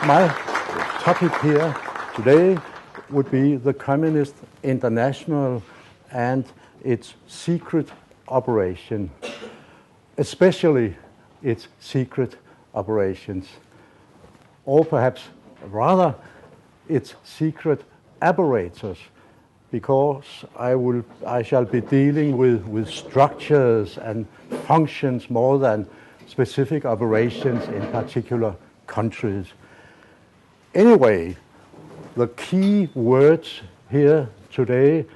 My topic here today would be the Communist International and its secret operation, especially its secret operations, or perhaps rather its secret apparatus, because I shall be dealing with structures and functions more than specific operations in particular countries. Anyway, the key words here today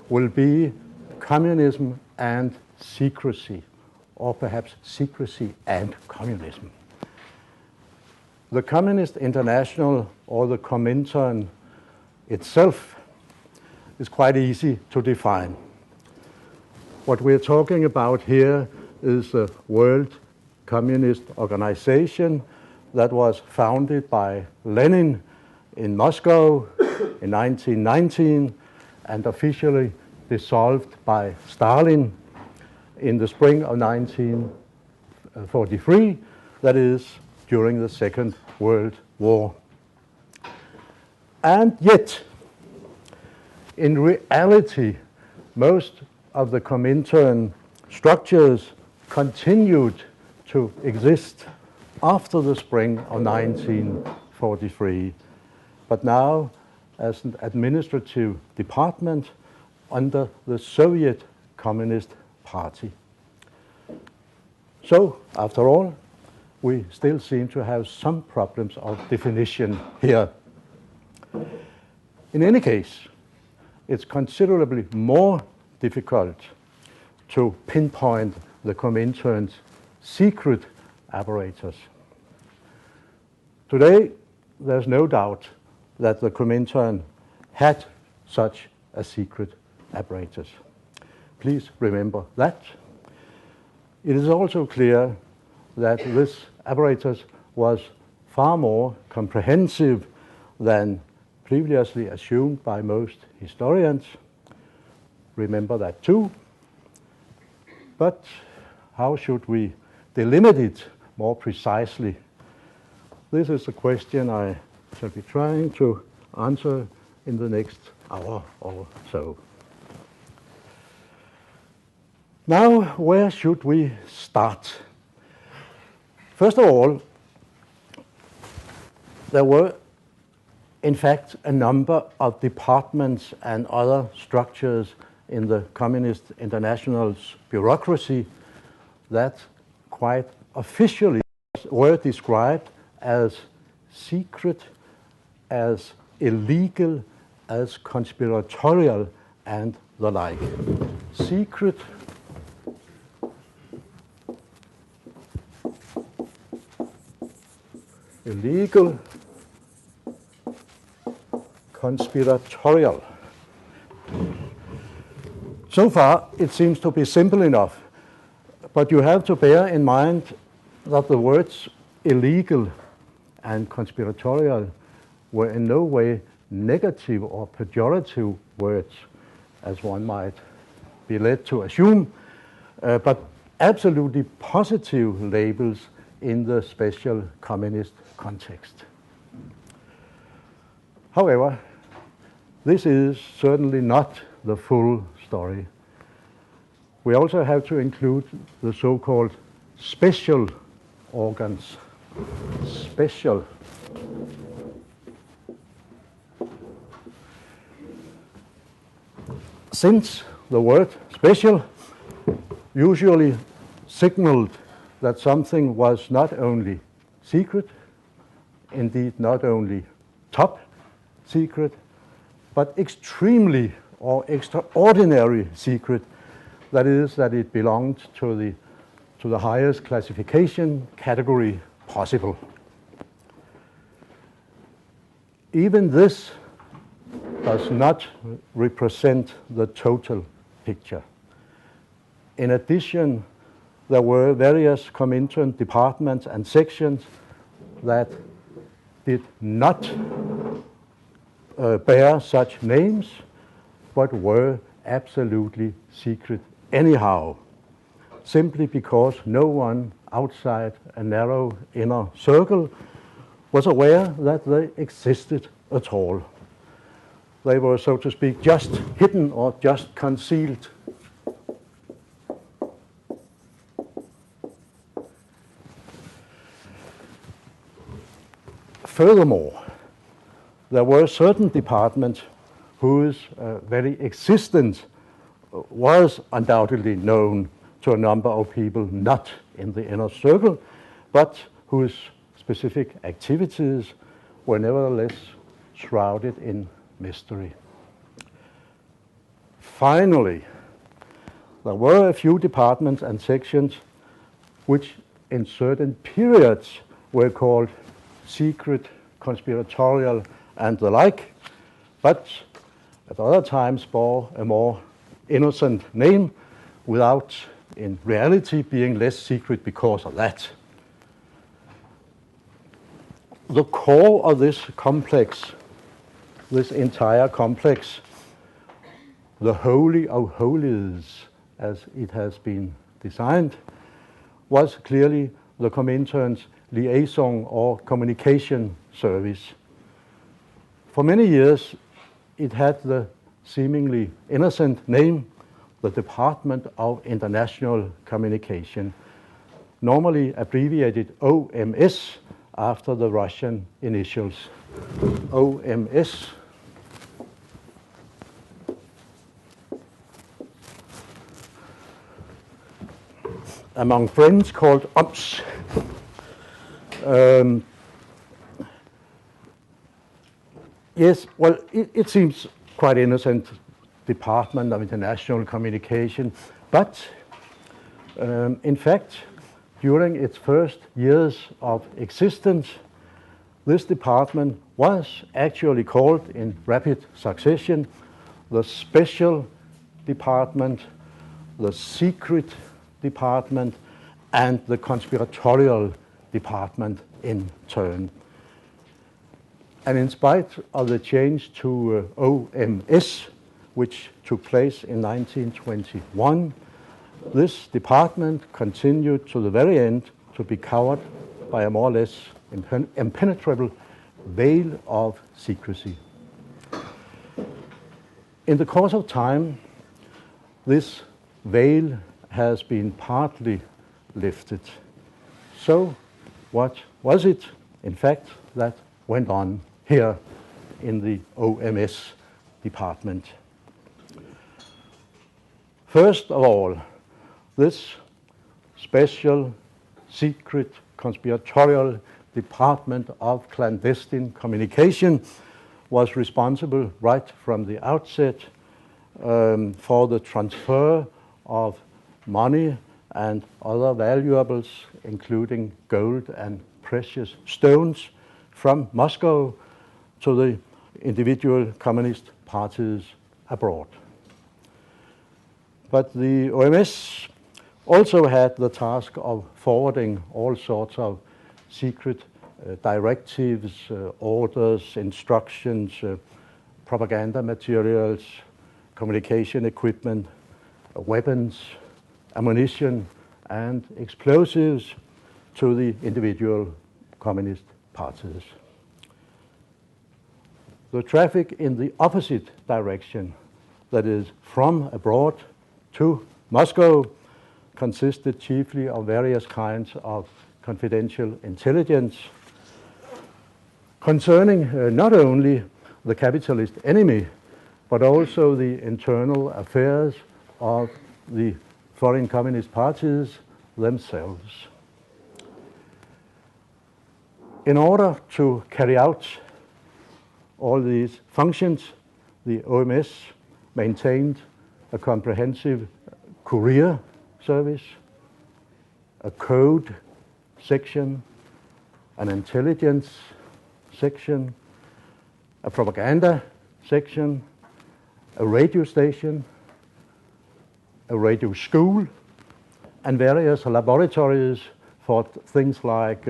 will be communism and secrecy, or perhaps secrecy and communism. The Communist International, or the Comintern itself, is quite easy to define. What we're talking about here is the World Communist Organization that was founded by Lenin in Moscow in 1919 and officially dissolved by Stalin in the spring of 1943, that is, during the Second World War. And yet, in reality, most of the Comintern structures continued to exist after the spring of 1943, but now as an administrative department under the Soviet Communist Party. So, after all, we still seem to have some problems of definition here. In any case, it's considerably more difficult to pinpoint the Comintern's secret apparatus. Today, there's no doubt that the Comintern had such a secret apparatus. Please remember that. It is also clear that this apparatus was far more comprehensive than previously assumed by most historians. Remember that too. But how should we delimit it more precisely? This is a question I shall be trying to answer in the next hour or so. Now, where should we start? First of all, there were, in fact, a number of departments and other structures in the Communist International's bureaucracy that quite officially were described as secret, as illegal, as conspiratorial, and the like. Secret, illegal, conspiratorial. So far, it seems to be simple enough, but you have to bear in mind that the words illegal and conspiratorial were in no way negative or pejorative words, as one might be led to assume, but absolutely positive labels in the special communist context. However, this is certainly not the full story. We also have to include the so-called special organs. Special. Since the word special usually signaled that something was not only secret, indeed not only top secret, but extremely or extraordinary secret, that is, that it belonged to the highest classification category possible. Even this does not represent the total picture. In addition, there were various Comintern departments and sections that did not bear such names, but were absolutely secret anyhow, simply because no one outside a narrow inner circle was aware that they existed at all. They were, so to speak, just hidden or just concealed. Furthermore, there were certain departments whose very existence was undoubtedly known to a number of people not in the inner circle, but whose specific activities were nevertheless shrouded in mystery. Finally, there were a few departments and sections which in certain periods were called secret, conspiratorial, and the like, but at other times bore a more innocent name without in reality being less secret because of that. The core of this complex, this entire complex, the Holy of Holies, as it has been designed, was clearly the Comintern's liaison or communication service. For many years, it had the seemingly innocent name, the Department of International Communication, normally abbreviated OMS after the Russian initials. OMS. Among friends called OMS. Yes, well, it seems quite innocent, Department of International Communication, but in fact, during its first years of existence, this department was actually called in rapid succession the Special Department, the Secret Department, and the Conspiratorial Department in turn. And in spite of the change to OMS, which took place in 1921, this department continued to the very end to be covered by a more or less impenetrable veil of secrecy. In the course of time, this veil has been partly lifted. So what was it, in fact, that went on here in the OMS department? First of all, this special, secret, conspiratorial Department of Clandestine Communication was responsible right from the outset for the transfer of money and other valuables, including gold and precious stones, from Moscow to the individual communist parties abroad. But the OMS also had the task of forwarding all sorts of secret directives, orders, instructions, propaganda materials, communication equipment, weapons, ammunition, and explosives to the individual communist parties. The traffic in the opposite direction, that is from abroad to Moscow, consisted chiefly of various kinds of confidential intelligence concerning not only the capitalist enemy, but also the internal affairs of the foreign communist parties themselves. In order to carry out all these functions, the OMS maintained a comprehensive courier service, a code section, an intelligence section, a propaganda section, a radio station, a radio school, and various laboratories for things like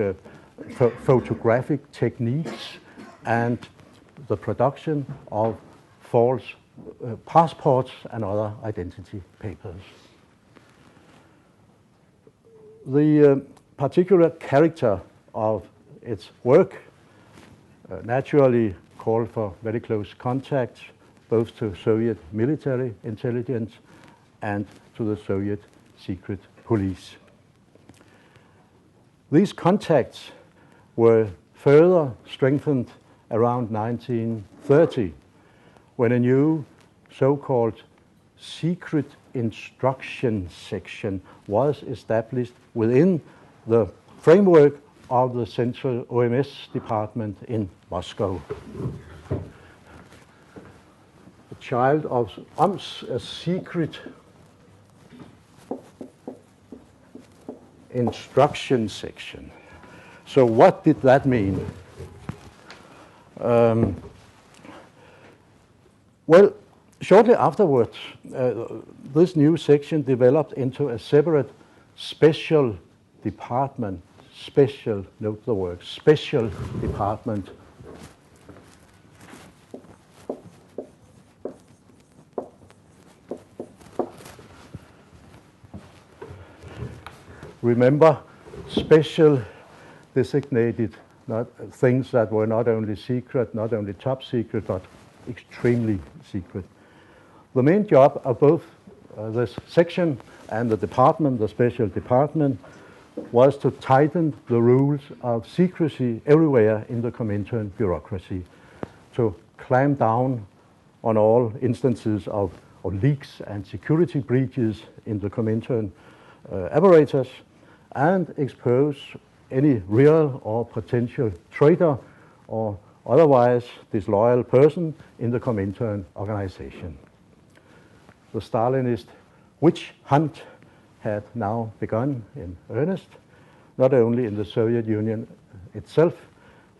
photographic techniques and the production of false passports and other identity papers. The particular character of its work naturally called for very close contacts, both to Soviet military intelligence and to the Soviet secret police. These contacts were further strengthened around 1930 when a new so-called secret instruction section was established within the framework of the Central OMS department in Moscow. The child of OMS, a secret instruction section. So what did that mean? Well, shortly afterwards, this new section developed into a separate special department. Special, note the word, special department. Remember, special designated not things that were not only secret, not only top secret, but extremely secret. The main job of both this section and the department, the special department, was to tighten the rules of secrecy everywhere in the Comintern bureaucracy, to clamp down on all instances of leaks and security breaches in the Comintern apparatus, and expose any real or potential traitor or otherwise disloyal person in the Comintern organization. The Stalinist witch hunt had now begun in earnest, not only in the Soviet Union itself,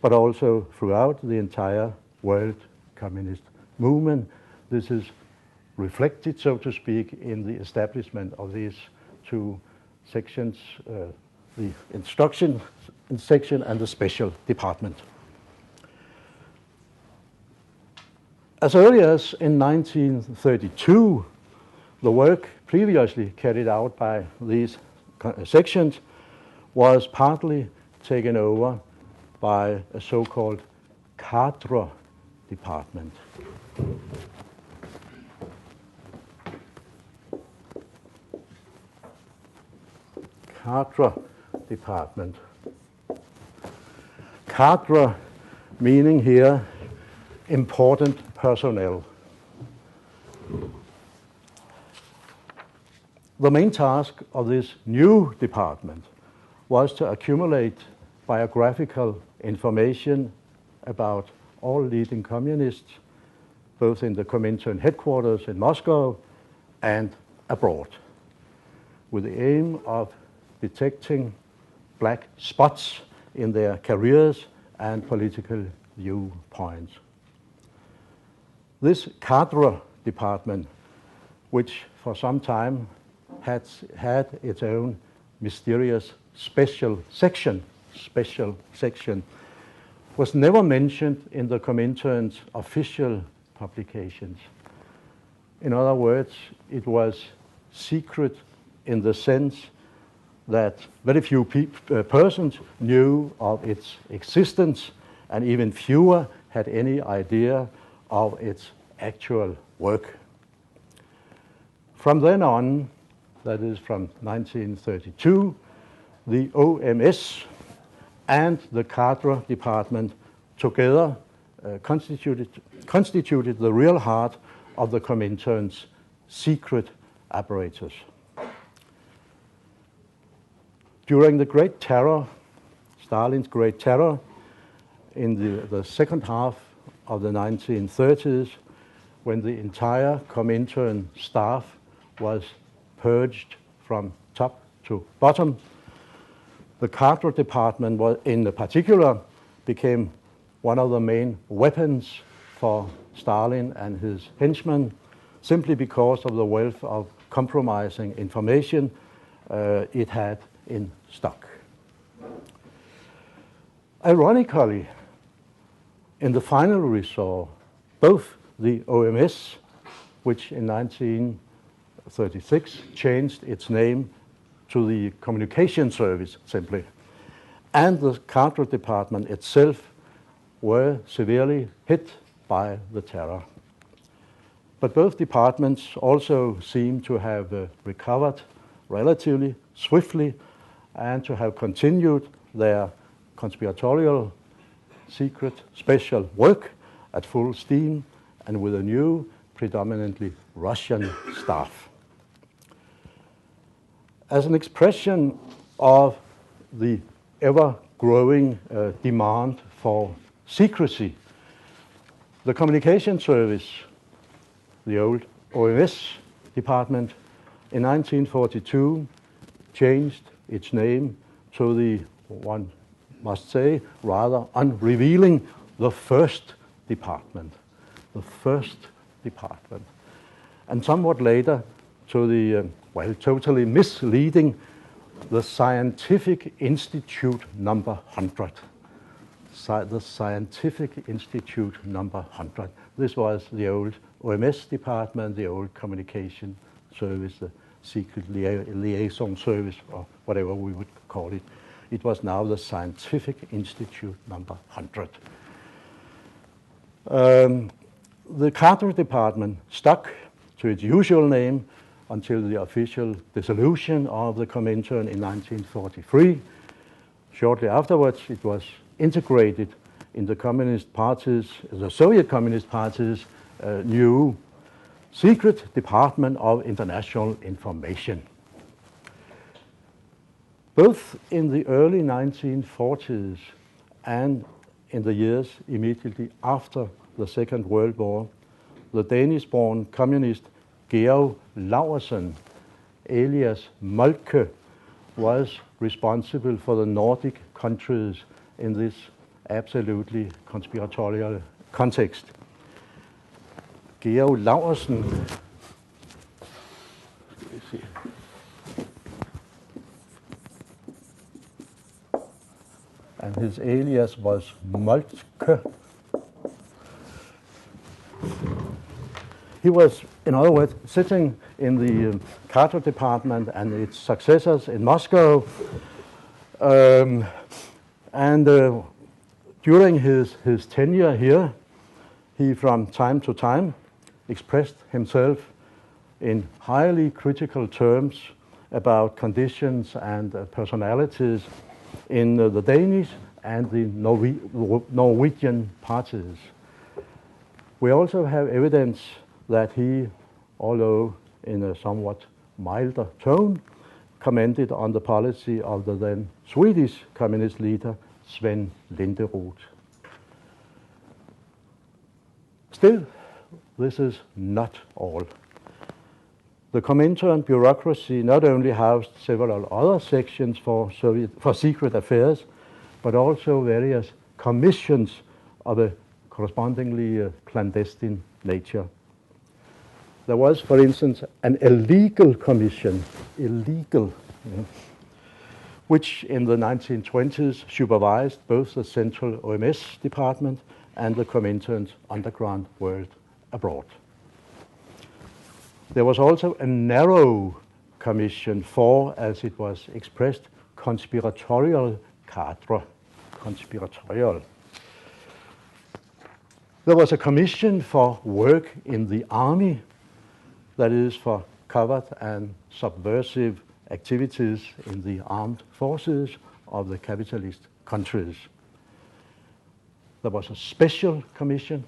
but also throughout the entire world communist movement. This is reflected, so to speak, in the establishment of these two sections, the instruction section and the special department. As early as in 1932, the work previously carried out by these sections was partly taken over by a so-called cadre department. Cadre department. Cadre meaning here important personnel. The main task of this new department was to accumulate biographical information about all leading communists, both in the Comintern headquarters in Moscow and abroad, with the aim of detecting black spots in their careers and political viewpoints. This cadre department, which for some time had its own mysterious special section, was never mentioned in the Comintern's official publications. In other words, it was secret in the sense that very few persons knew of its existence, and even fewer had any idea of its actual work. From then on, that is from 1932, the OMS and the cadre department together constituted the real heart of the Comintern's secret apparatus. During the Great Terror, Stalin's Great Terror, in the second half of the 1930s, when the entire Comintern staff was purged from top to bottom, the cadre department in particular became one of the main weapons for Stalin and his henchmen, simply because of the wealth of compromising information it had in stock. Ironically, in the final resort, both the OMS, which in 1936 changed its name to the Communication Service simply, and the cadre department itself were severely hit by the terror. But both departments also seem to have recovered relatively swiftly and to have continued their conspiratorial secret special work at full steam and with a new, predominantly Russian staff. As an expression of the ever-growing demand for secrecy, the Communication Service, the old OMS department, in 1942 changed its name to the, one must say, rather unrevealing, the First Department. The First Department. And somewhat later to the, well, totally misleading, the Scientific Institute number 100. The Scientific Institute number 100. This was the old OMS department, the old Communication Service, the Secret Liaison Service, or whatever we would call it. It was now the Scientific Institute number 100. The Carter Department stuck to its usual name until the official dissolution of the Comintern in 1943. Shortly afterwards, it was integrated in the Communist Party's, the Soviet Communist Party's new Secret Department of International Information. Both in the early 1940s and in the years immediately after the Second World War, the Danish-born communist Georg Laursen, alias Moltke, was responsible for the Nordic countries in this absolutely conspiratorial context. Georg Laursen, and his alias was Moltke. He was, in other words, sitting in the Carter Department and its successors in Moscow, during his tenure here, he from time to time expressed himself in highly critical terms about conditions and personalities in the Danish and the Norwegian parties. We also have evidence that he, although in a somewhat milder tone, commented on the policy of the then Swedish communist leader Sven Linderoth. Still, this is not all. The Comintern bureaucracy not only housed several other sections for secret affairs, but also various commissions of a correspondingly clandestine nature. There was, for instance, an illegal commission, which in the 1920s supervised both the central OMS department and the Comintern's underground world abroad. There was also a narrow commission for, as it was expressed, conspiratorial cadre. Conspiratorial. There was a commission for work in the army, that is, for covert and subversive activities in the armed forces of the capitalist countries. There was a special commission,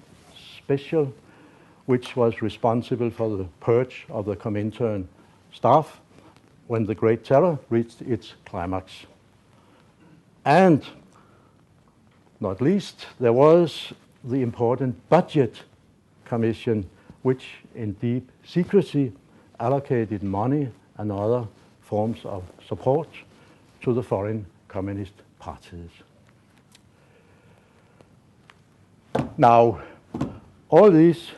which was responsible for the purge of the Comintern staff when the Great Terror reached its climax. And not least, there was the important Budget Commission, which in deep secrecy allocated money and other forms of support to the foreign communist parties. Now, all these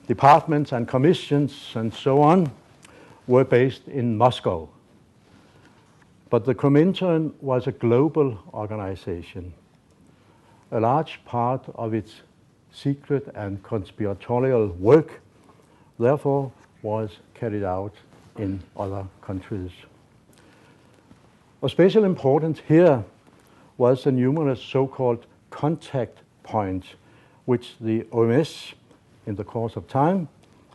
departments and commissions and so on were based in Moscow. But the Comintern was a global organization. A large part of its secret and conspiratorial work, therefore, was carried out in other countries. Of special importance here was the numerous so-called contact points which the OMS, in the course of time,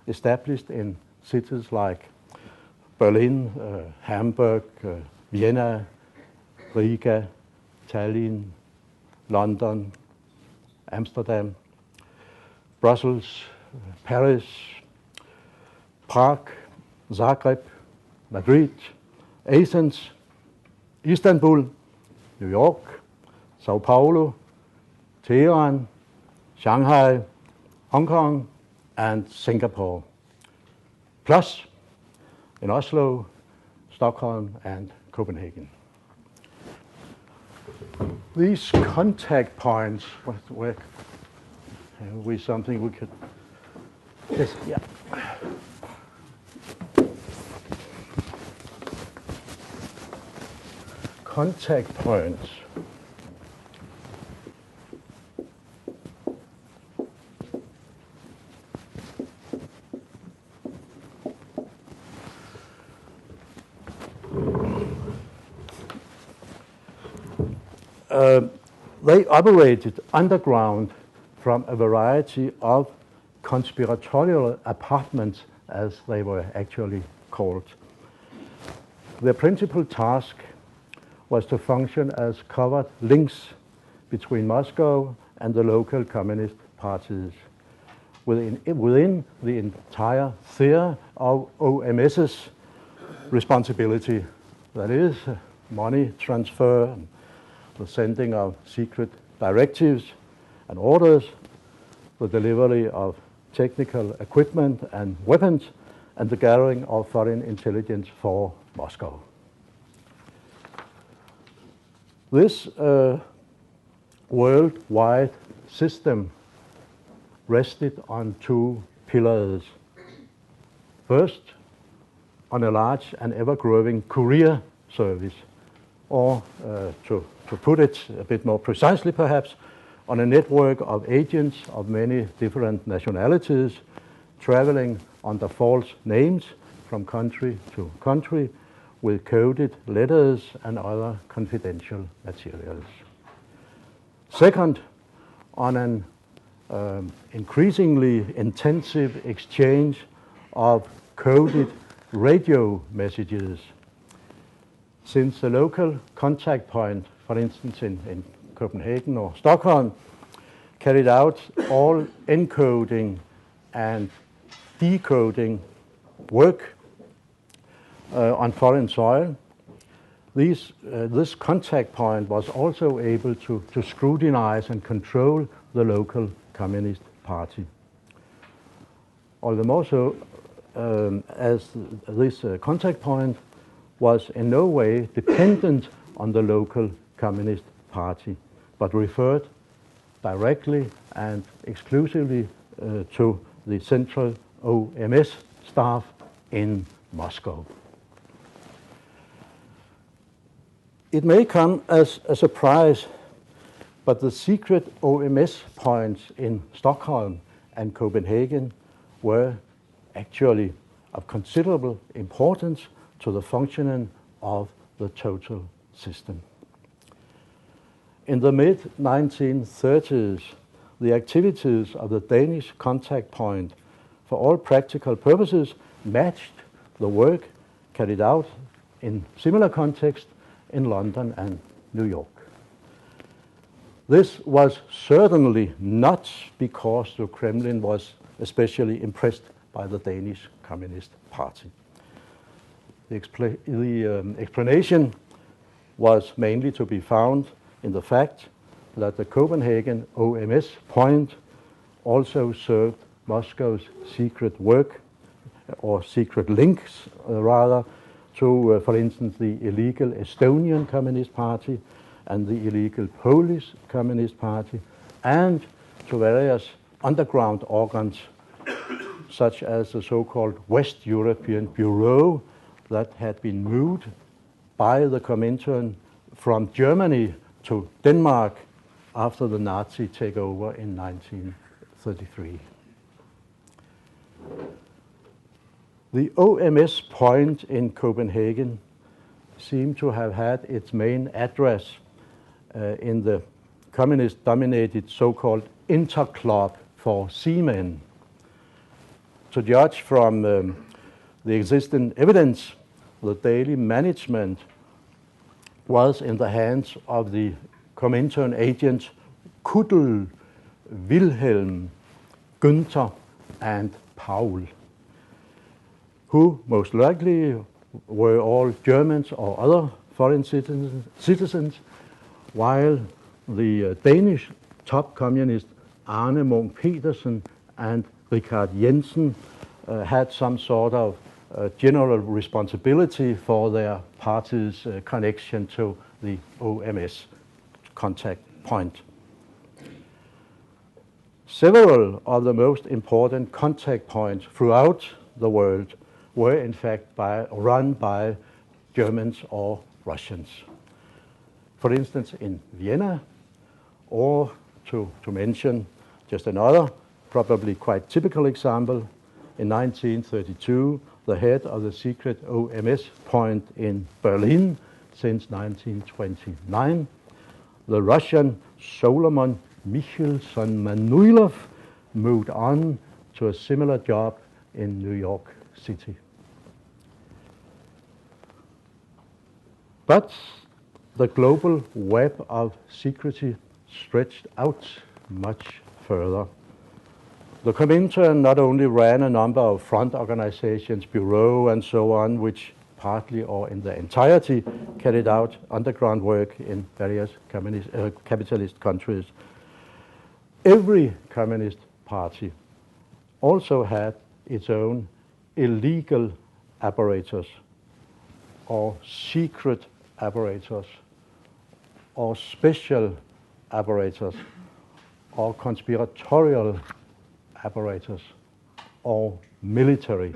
established in cities like Berlin, Hamburg, Vienna, Riga, Tallinn, London, Amsterdam, Brussels, Paris, Prague, Zagreb, Madrid, Athens, Istanbul, New York, Sao Paulo, Tehran, Shanghai, Hong Kong, and Singapore. Plus in Oslo, Stockholm, and Copenhagen. These contact points, where have we something we could, yes, yeah. Contact points. They operated underground from a variety of conspiratorial apartments, as they were actually called. Their principal task was to function as covert links between Moscow and the local communist parties within the entire sphere of OMS's responsibility, that is, money transfer, the sending of secret directives and orders, the delivery of technical equipment and weapons, and the gathering of foreign intelligence for Moscow. This worldwide system rested on two pillars. First, on a large and ever-growing courier service, or to put it a bit more precisely perhaps, on a network of agents of many different nationalities traveling under false names from country to country with coded letters and other confidential materials. Second, on an increasingly intensive exchange of coded radio messages. Since the local contact point, for instance in Copenhagen or Stockholm, carried out all encoding and decoding work on foreign soil, this contact point was also able to scrutinize and control the local Communist Party. All the more so as this contact point was in no way dependent on the local Communist Party, but referred directly and exclusively to the central OMS staff in Moscow. It may come as a surprise, but the secret OMS points in Stockholm and Copenhagen were actually of considerable importance to the functioning of the total system. In the mid-1930s, the activities of the Danish contact point, for all practical purposes, matched the work carried out in similar context in London and New York. This was certainly not because the Kremlin was especially impressed by the Danish Communist Party. The explanation was mainly to be found in the fact that the Copenhagen OMS point also served Moscow's secret work, or secret links rather, to, for instance, the illegal Estonian Communist Party and the illegal Polish Communist Party, and to various underground organs, such as the so-called West European Bureau that had been moved by the Comintern from Germany to Denmark after the Nazi takeover in 1933. The OMS point in Copenhagen seemed to have had its main address in the communist-dominated so-called interclub for seamen. To judge from the existing evidence, the daily management was in the hands of the Comintern agents Kuddel, Wilhelm, Günther, and Paul, who most likely were all Germans or other foreign citizens, while the Danish top communist Arne Munk Petersen and Richard Jensen had some sort of general responsibility for their party's connection to the OMS contact point. Several of the most important contact points throughout the world were in fact run by Germans or Russians. For instance, in Vienna, or to mention just another, probably quite typical example, in 1932, the head of the secret OMS point in Berlin since 1929, the Russian Solomon Michelson Manilov, moved on to a similar job in New York City. But the global web of secrecy stretched out much further. The Comintern not only ran a number of front organizations, bureaux, and so on, which partly or in their entirety carried out underground work in various capitalist countries. Every communist party also had its own illegal apparatus, or secret apparatus, or special apparatus, or conspiratorial apparatus, or military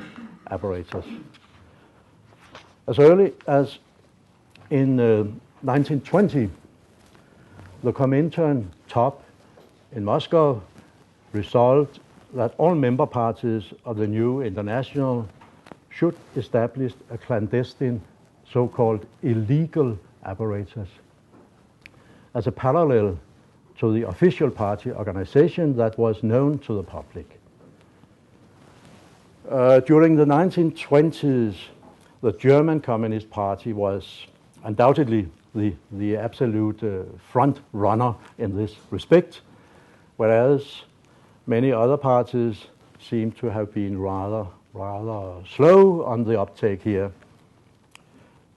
apparatus. As early as in 1920, the Comintern top in Moscow resolved that all member parties of the new international should establish a clandestine, so-called illegal apparatus as a parallel to the official party organization that was known to the public. During the 1920s, the German Communist Party was undoubtedly the absolute front runner in this respect, whereas many other parties seem to have been rather slow on the uptake here.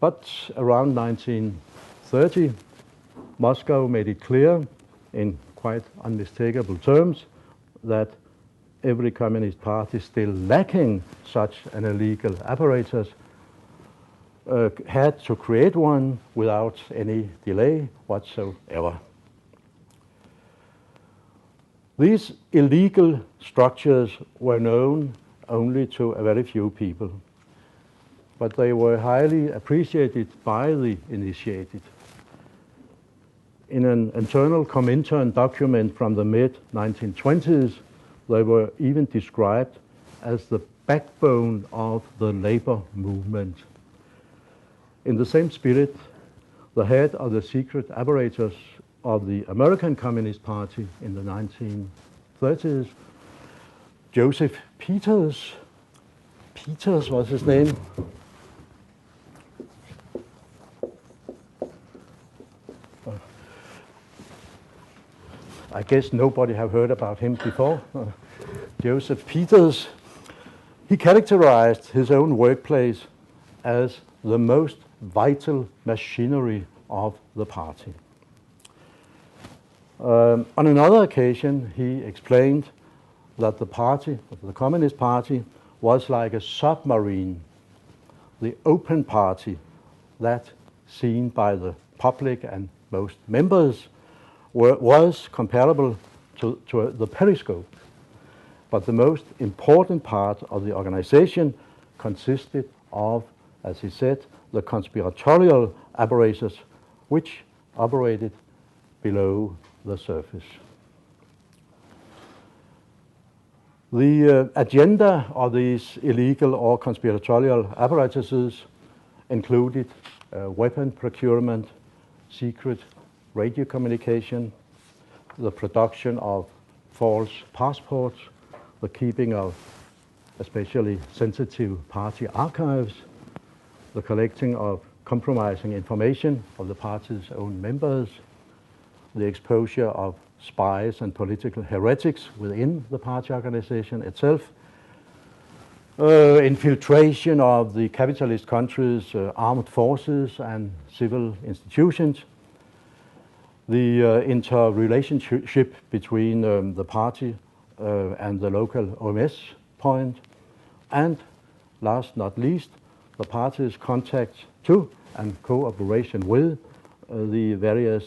But around 1930, Moscow made it clear in quite unmistakable terms that every communist party still lacking such an illegal apparatus had to create one without any delay whatsoever. These illegal structures were known only to a very few people, but they were highly appreciated by the initiated. In an internal Comintern document from the mid-1920s, they were even described as the backbone of the labor movement. In the same spirit, the head of the secret apparatus of the American Communist Party in the 1930s, Joseph Peters was his name, I guess nobody have heard about him before. Joseph Peters, he characterized his own workplace as the most vital machinery of the party. On another occasion, he explained that the party, the Communist Party, was like a submarine, the open party, that seen by the public and most members was comparable to the periscope. But the most important part of the organization consisted of, as he said, the conspiratorial apparatus, which operated below the surface. The agenda of these illegal or conspiratorial apparatuses included weapon procurement, secret radio communication, the production of false passports, the keeping of especially sensitive party archives, the collecting of compromising information of the party's own members, the exposure of spies and political heretics within the party organization itself, infiltration of the capitalist countries' armed forces and civil institutions, the interrelationship between the party and the local OMS point, and last not least, the party's contacts to and cooperation with the various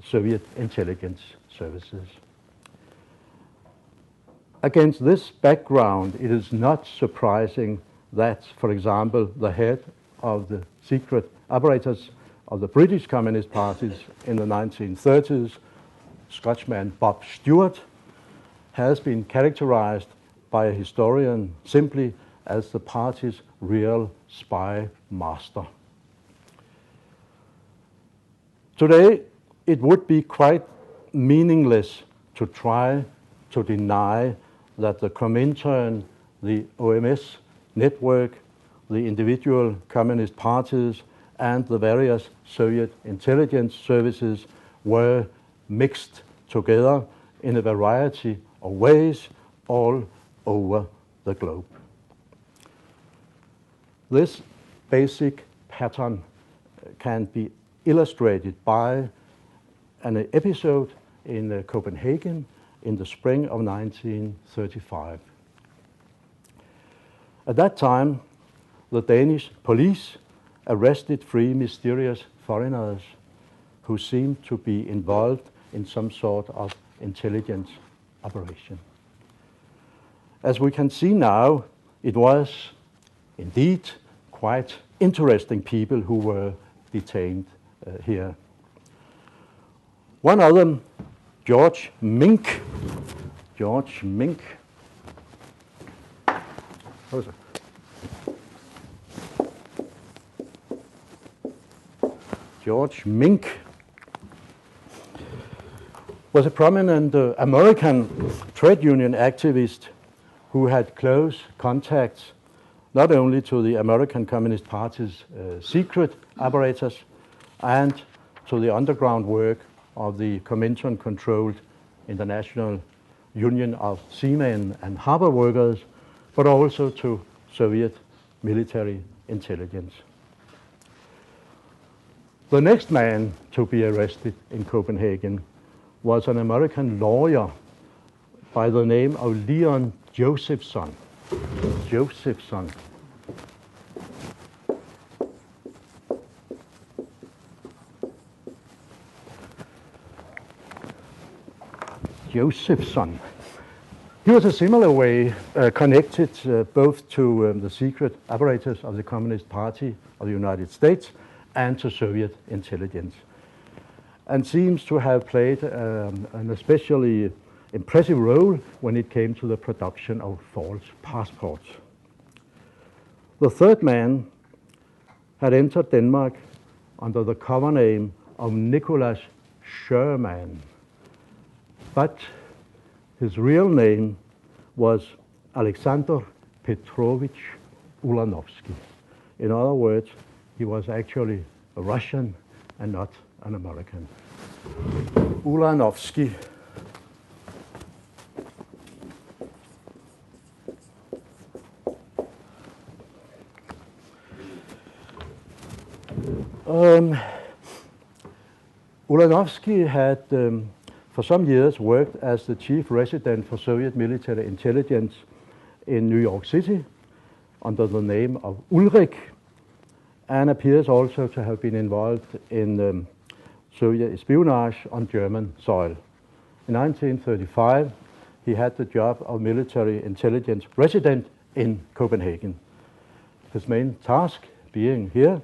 Soviet intelligence services. Against this background, it is not surprising that, for example, the head of the secret apparatus of the British Communist parties in the 1930s, Scotchman Bob Stewart, has been characterized by a historian simply as the party's real spy master. Today, it would be quite meaningless to try to deny that the Comintern, the OMS network, the individual communist parties, and the various Soviet intelligence services were mixed together in a variety of ways all over the globe. This basic pattern can be illustrated by an episode in Copenhagen in the spring of 1935. At that time, the Danish police arrested 3 mysterious foreigners who seemed to be involved in some sort of intelligence operation. As we can see now, it was indeed quite interesting people who were detained here. One of them, George Mink. George Mink. George Mink was a prominent American trade union activist who had close contacts not only to the American Communist Party's secret apparatus and to the underground work of the Comintern-controlled International Union of Seamen and Harbor Workers, but also to Soviet military intelligence. The next man to be arrested in Copenhagen was an American lawyer by the name of Leon Josephson. Josephson. Josephson. He was a similar way connected both to the secret apparatus of the Communist Party of the United States and to Soviet intelligence, and seems to have played an especially impressive role when it came to the production of false passports. The third man had entered Denmark under the cover name of Nicholas Sherman, but his real name was Alexander Petrovich Ulanovsky. In other words, he was actually a Russian and not an American. Ulanovsky Ulanovsky had for some years worked as the chief resident for Soviet military intelligence in New York City under the name of Ulrich, and appears also to have been involved in Soviet espionage on German soil. In 1935, he had the job of military intelligence resident in Copenhagen. His main task being here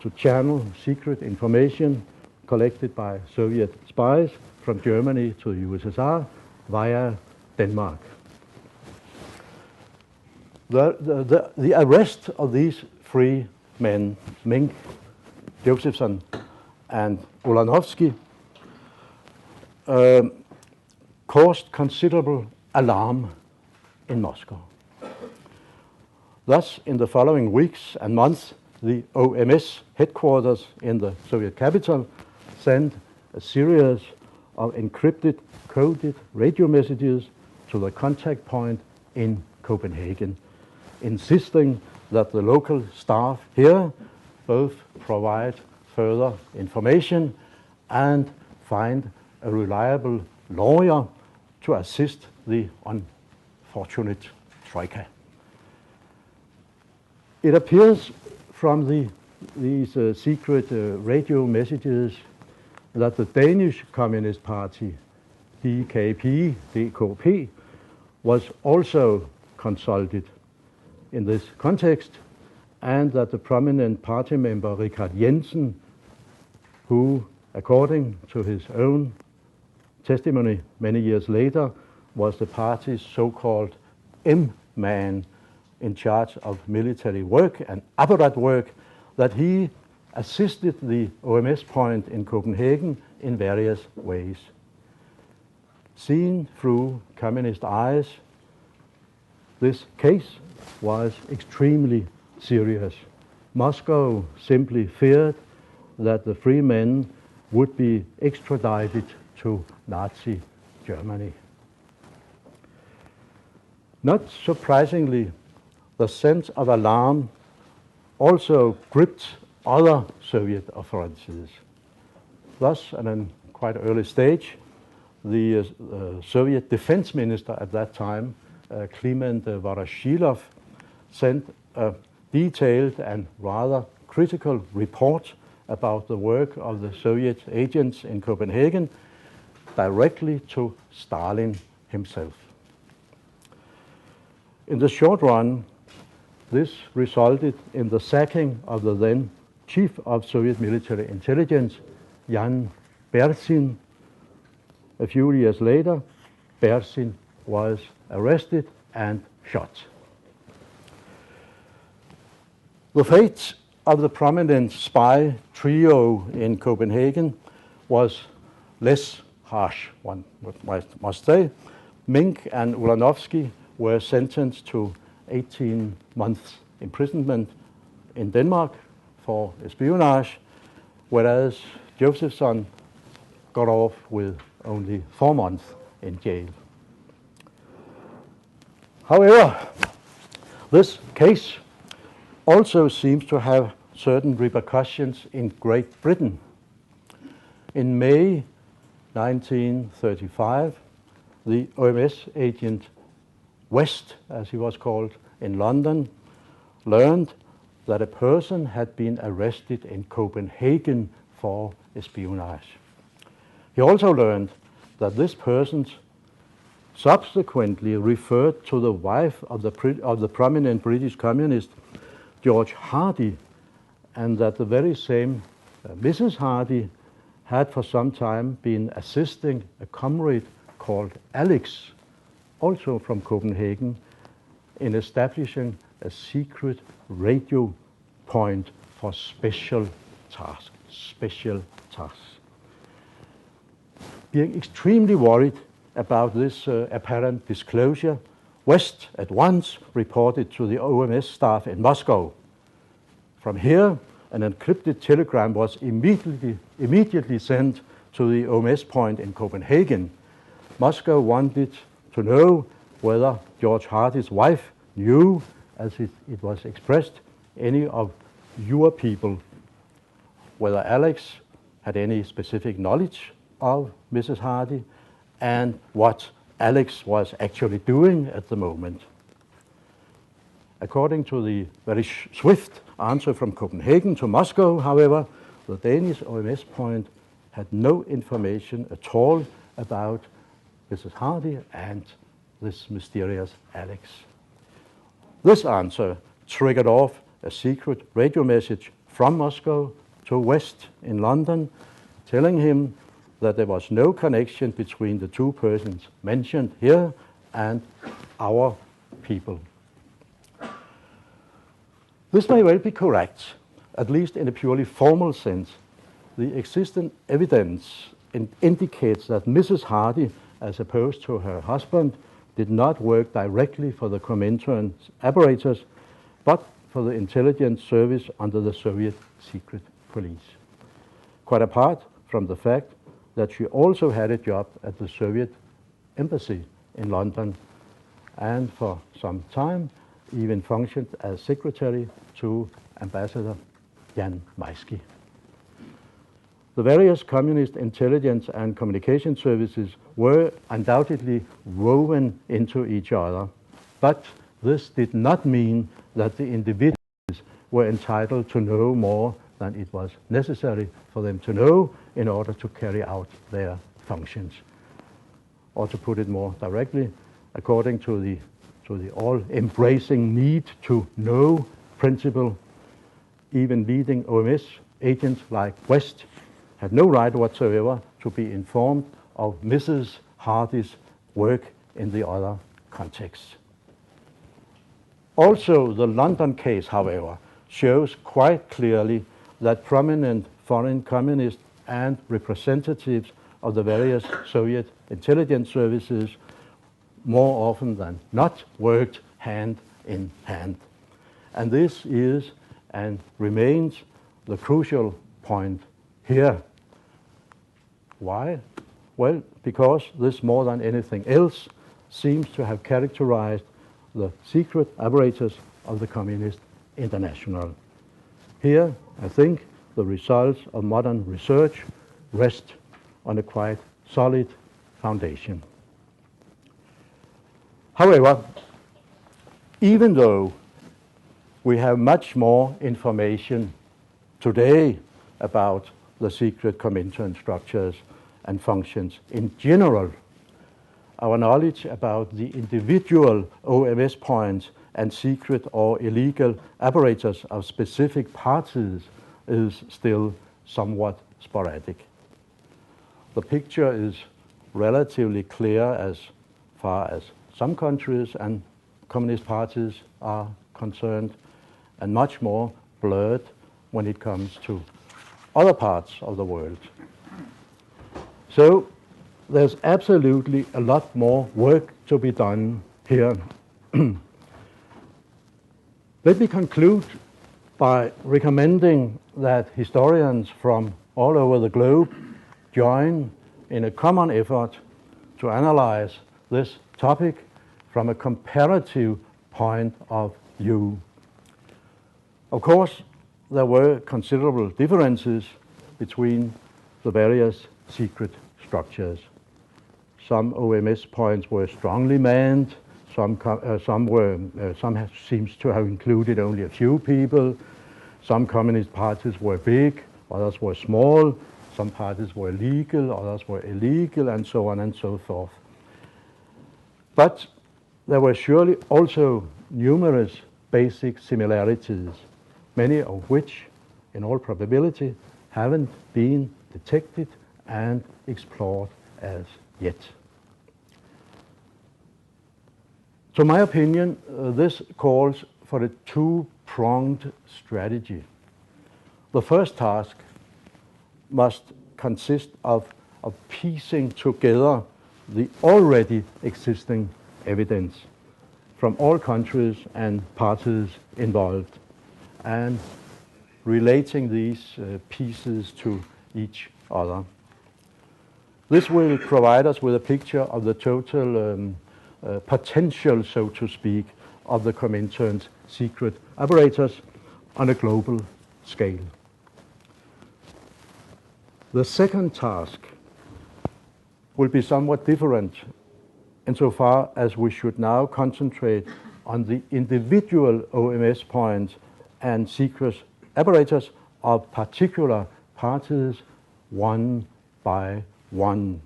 to channel secret information collected by Soviet spies from Germany to the USSR via Denmark. The arrest of these 3 men, Mink, Josephson, and Ulanovsky, caused considerable alarm in Moscow. Thus, in the following weeks and months, the OMS headquarters in the Soviet capital sent a series of encrypted, coded radio messages to the contact point in Copenhagen, insisting that the local staff here both provide further information and find a reliable lawyer to assist the unfortunate Troika. It appears from these secret radio messages that the Danish Communist Party, DKP, was also consulted in this context, and that the prominent party member Richard Jensen, who, according to his own testimony many years later, was the party's so-called M-man in charge of military work and apparat work, that he assisted the OMS point in Copenhagen in various ways. Seen through communist eyes, this case was extremely serious. Moscow simply feared that the three men would be extradited to Nazi Germany. Not surprisingly, the sense of alarm also gripped other Soviet authorities. Thus, at a quite early stage, the Soviet defense minister at that time, Kliment Voroshilov, sent a detailed and rather critical report about the work of the Soviet agents in Copenhagen directly to Stalin himself. In the short run, this resulted in the sacking of the then chief of Soviet military intelligence, Jan Berzin. A few years later, Berzin was arrested and shot. The fate of the prominent spy trio in Copenhagen was less harsh, one must say. Mink and Ulanovsky were sentenced to 18 months imprisonment in Denmark for espionage, whereas Josephson got off with only 4 months in jail. However, this case also seems to have certain repercussions in Great Britain. In May 1935, the OMS agent West, as he was called, in London, learned that a person had been arrested in Copenhagen for espionage. He also learned that this person subsequently referred to the wife of the prominent British communist George Hardy, and that the very same Mrs. Hardy had for some time been assisting a comrade called Alex, also from Copenhagen, in establishing a secret radio point for special tasks. Being extremely worried about this apparent disclosure, West at once reported to the OMS staff in Moscow. From here, an encrypted telegram was immediately sent to the OMS point in Copenhagen. Moscow wanted to know whether George Hardy's wife knew, as it was expressed, any of your people, whether Alex had any specific knowledge of Mrs. Hardy, and what Alex was actually doing at the moment. According to the very swift answer from Copenhagen to Moscow, however, the Danish OMS point had no information at all about Mrs. Hardy and this mysterious Alex. This answer triggered off a secret radio message from Moscow to West in London, telling him that there was no connection between the two persons mentioned here and our people. This may well be correct, at least in a purely formal sense. The existing evidence indicates that Mrs. Hardy as opposed to her husband, did not work directly for the Comintern apparatus, but for the intelligence service under the Soviet secret police. Quite apart from the fact that she also had a job at the Soviet embassy in London, and for some time even functioned as secretary to Ambassador Jan Maisky. The various communist intelligence and communication services were undoubtedly woven into each other, but this did not mean that the individuals were entitled to know more than it was necessary for them to know in order to carry out their functions. Or to put it more directly, according to the all-embracing need to know principle, even leading OMS agents like West had no right whatsoever to be informed of Mrs. Hardy's work in the other contexts. Also, the London case, however, shows quite clearly that prominent foreign communists and representatives of the various Soviet intelligence services more often than not worked hand in hand. And this is and remains the crucial point here. Why? Well, because this more than anything else seems to have characterized the secret apparatus of the Communist International. Here, I think, the results of modern research rest on a quite solid foundation. However, even though we have much more information today about the secret Comintern structures and functions in general, our knowledge about the individual OMS points and secret or illegal apparatus of specific parties is still somewhat sporadic. The picture is relatively clear as far as some countries and communist parties are concerned, and much more blurred when it comes to other parts of the world. So there's absolutely a lot more work to be done here. Let me conclude by recommending that historians from all over the globe join in a common effort to analyze this topic from a comparative point of view. Of course, there were considerable differences between the various secret structures. Some OMS points were strongly manned, some seems to have included only a few people, some communist parties were big, others were small, some parties were legal, others were illegal, and so on and so forth. But there were surely also numerous basic similarities, many of which, in all probability, haven't been detected and explored as yet. To my opinion, this calls for a two-pronged strategy. The first task must consist of piecing together the already existing evidence from all countries and parties involved and relating these pieces to each other. This will provide us with a picture of the total potential, so to speak, of the Comintern's secret apparatus on a global scale. The second task will be somewhat different insofar as we should now concentrate on the individual OMS points and secret apparatus of particular parties one by one.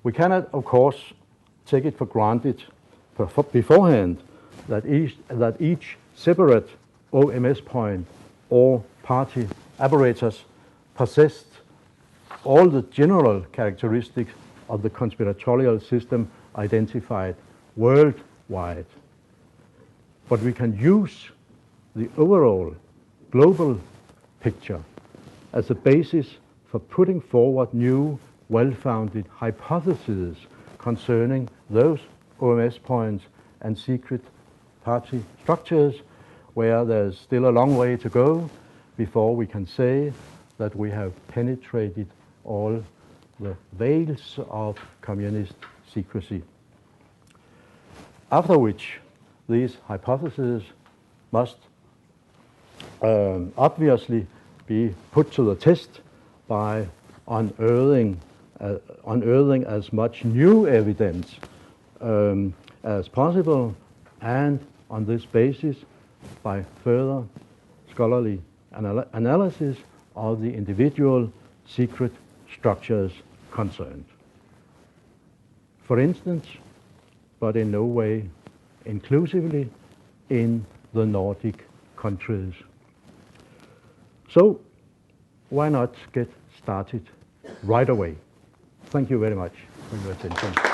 We cannot, of course, take it for granted beforehand that each separate OMS point or party apparatus possessed all the general characteristics of the conspiratorial system identified worldwide. But we can use the overall global picture as a basis for putting forward new well-founded hypotheses concerning those OMS points and secret party structures where there's still a long way to go before we can say that we have penetrated all the veils of communist secrecy. After which, these hypotheses must obviously be put to the test by unearthing as much new evidence as possible, and on this basis by further scholarly analysis of the individual secret structures concerned. For instance, but in no way inclusively, in the Nordic countries. So why not get started right away? Thank you very much for your attention.